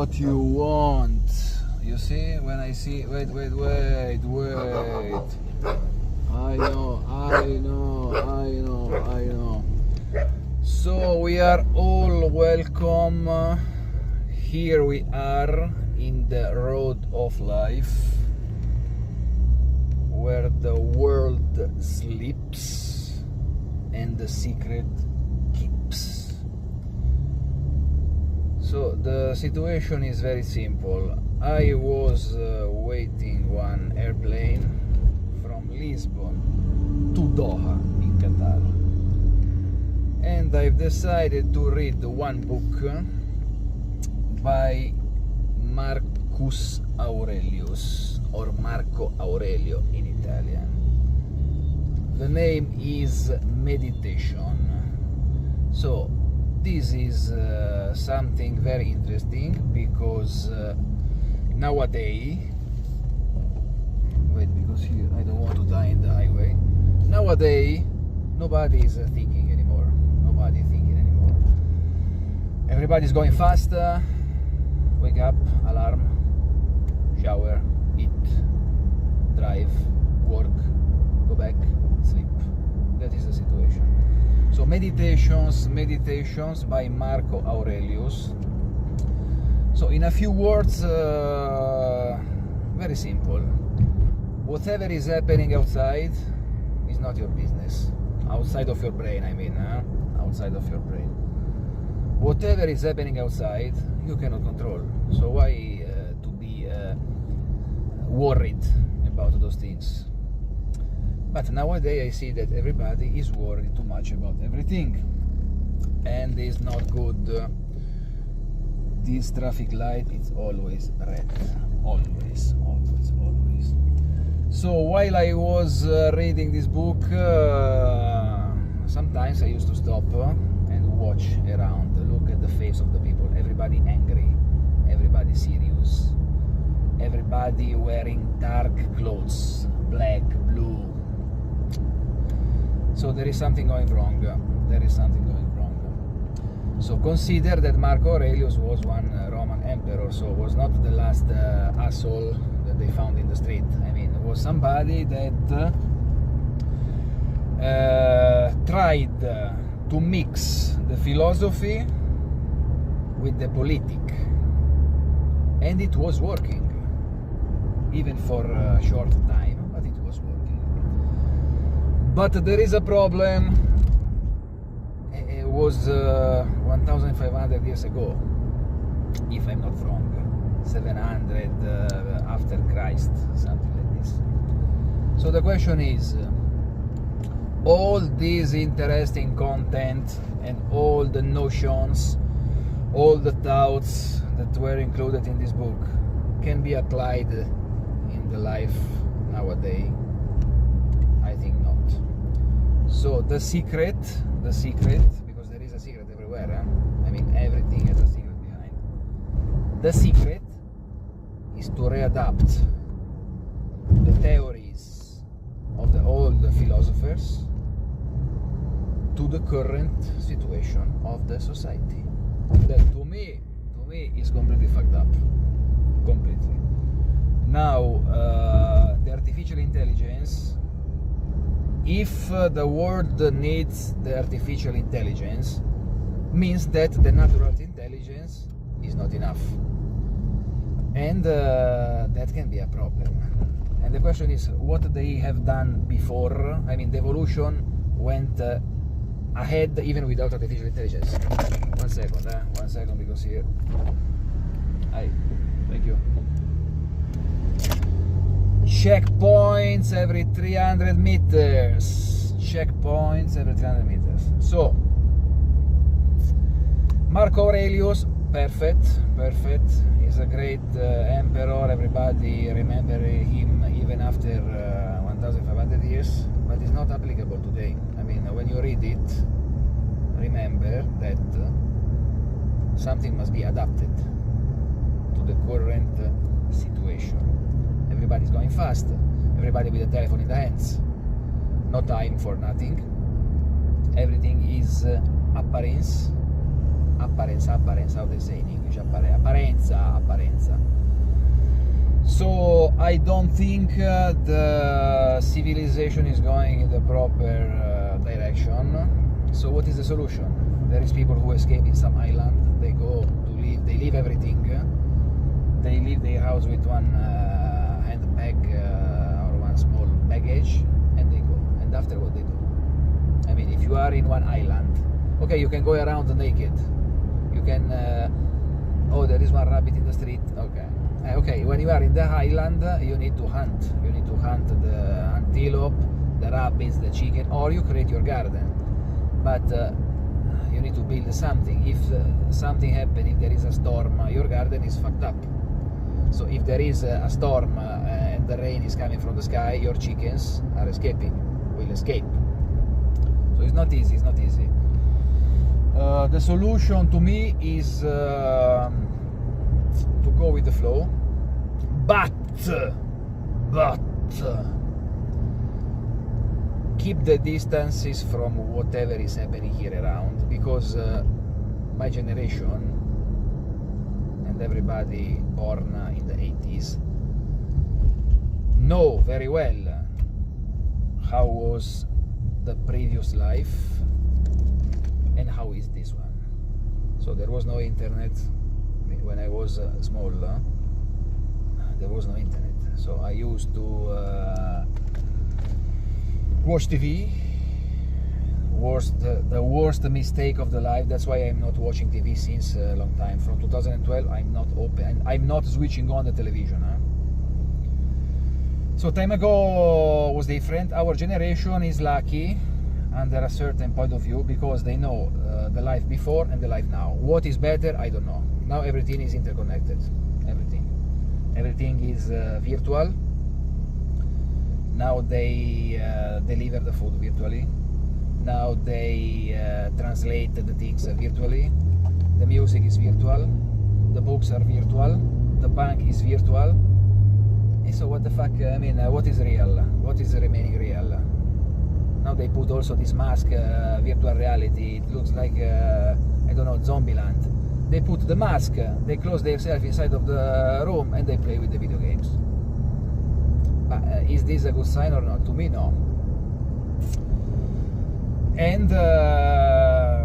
what you want. You see, when I see, wait. I know. So we are all welcome. Here we are in the road of life, where the world sleeps and the secret keeps. So the situation is very simple. I was waiting one airplane from Lisbon to Doha in Qatar, and I've decided to read one book by Marcus Aurelius, or Marco Aurelio in Italian. The name is Meditation. So this is something very interesting, because nowadays, because here I don't want to die in the highway. Nowadays, nobody is thinking anymore. Everybody's going faster. Wake up, alarm, shower, eat, drive, work, go back, sleep. That is the situation. So meditations by Marco Aurelius. So in a few words, very simple. Whatever is happening outside is not your business. Outside of your brain, I mean, outside of your brain. Whatever is happening outside, you cannot control. So why to be worried about those things? But nowadays I see that everybody is worried too much about everything, and it's not good. This traffic light is always red, always. So while I was reading this book, sometimes I used to stop and watch around, look at the face of the people. Everybody angry, everybody serious, everybody wearing dark clothes, black, blue. So there is something going wrong. So consider that Marco Aurelius was one Roman emperor, so was not the last asshole that they found in the street. I mean, it was somebody that tried to mix the philosophy with the politic, and it was working, even for a short time, but it was working. But there is a problem. It was 1,500 years ago, if I'm not wrong, 700 after Christ, something like this. So the question is, all this interesting content and all the notions, all the thoughts that were included in this book can be applied in the life nowadays? I think not. So the secret, because there is a secret everywhere, I mean, everything has a secret behind. The secret is to readapt the theories of the old philosophers to the current situation of the society. That to me is completely fucked up. Completely. Now, the artificial intelligence, if the world needs the artificial intelligence, means that the natural intelligence is not enough. And that can be a problem. And the question is, what they have done before? I mean, the evolution went ahead even without artificial intelligence. One second, because here. Thank you. Checkpoints every 300 meters. So, Marco Aurelius, perfect. He's a great emperor. Everybody remember him even after 1,500 years. But it's not applicable today. I mean, when you read it, remember that something must be adapted to the current situation. Everybody's going fast. Everybody with a telephone in the hands. No time for nothing. Everything is appearance. apparenza, how they say in English, apparenza. So I don't think the civilization is going in the proper direction. So what is the solution? There is people who escape in some island. They go to live. They leave everything. They leave their house with one handbag or one small baggage, and they go. And after what they do? I mean, if you are in one island, okay, you can go around naked. You can. Oh, there is one rabbit in the street. Okay. Okay, when you are in the island, you need to hunt. You need to hunt the antelope, the rabbits, the chicken, or you create your garden. But you need to build something. If something happens, if there is a storm, your garden is fucked up. So if there is a storm and the rain is coming from the sky, your chickens are will escape. So it's not easy, the solution to me is to go with the flow, but keep the distances from whatever is happening here around, because my generation and everybody born in the 80s know very well how was the previous life and how is this one. So there was no internet. When I was small, there was no internet, so I used to watch TV. The worst mistake of the life. That's why I'm not watching TV since a long time. From 2012, I'm not switching on the television. So time ago was different. Our generation is lucky under a certain point of view, because they know the life before and the life now. What is better? I don't know. Now everything is interconnected. Everything is virtual. Now they deliver the food virtually. Now they translate the things virtually. The music is virtual. The books are virtual. The bank is virtual. And so what the fuck? I mean, what is real? What is remaining real? Now they put also this mask, virtual reality. It looks like I don't know, Zombieland. They put the mask, they close themselves inside of the room, and they play with the video games. But is this a good sign or not? To me, no. And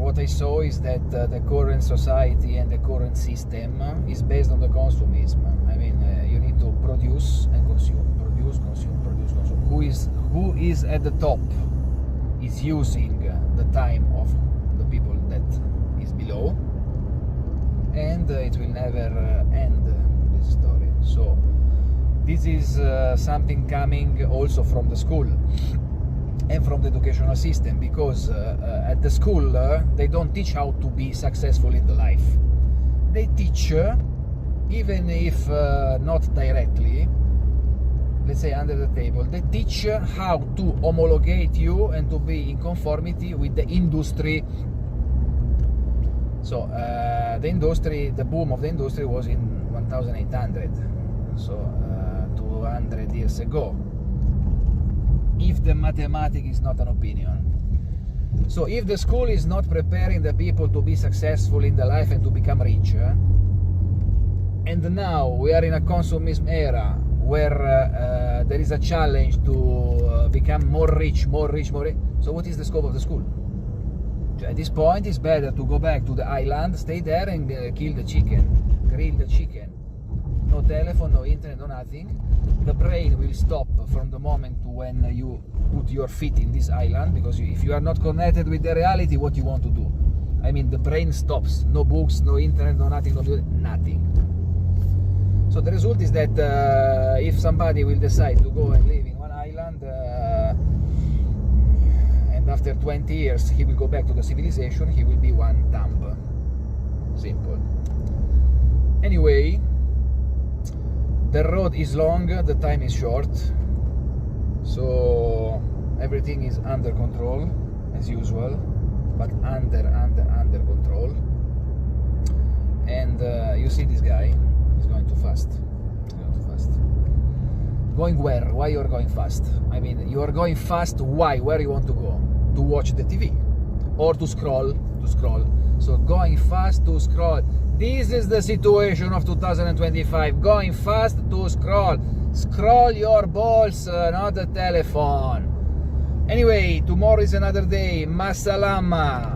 what I saw is that the current society and the current system is based on the consumism. I mean, you need to produce and consume, produce, consume, produce, consume. Who is at the top is using the time of the people that is below, and it will never end, this story. So this is something coming also from the school and from the educational system, because at the school they don't teach how to be successful in the life. They teach, even if not directly, let's say under the table, they teach how to homologate you and to be in conformity with the industry. So the industry, the boom of the industry was in 1800, so 200 years ago, if the mathematics is not an opinion. So if the school is not preparing the people to be successful in the life and to become rich, and now we are in a consumism era where there is a challenge to become more rich. So what is the scope of the school? At this point, it's better to go back to the island, stay there and kill the chicken, grill the chicken. No telephone, no internet, no nothing. The brain will stop from the moment when you put your feet in this island, because if you are not connected with the reality, what you want to do? I mean, the brain stops. No books, no internet, no nothing, nothing. So the result is that if somebody will decide to go and live in one island, and after 20 years he will go back to the civilization, he will be one dumb. Simple. Anyway, the road is long, the time is short, so everything is under control as usual, but under control. And you see this guy is going too fast. Going where? Why you are going fast? I mean, you are going fast. Why? Where you want to go? To watch the TV or to scroll? So going fast to scroll. This is the situation of 2025. Going fast to scroll. Scroll your balls, not the telephone. Anyway, tomorrow is another day. Masalama.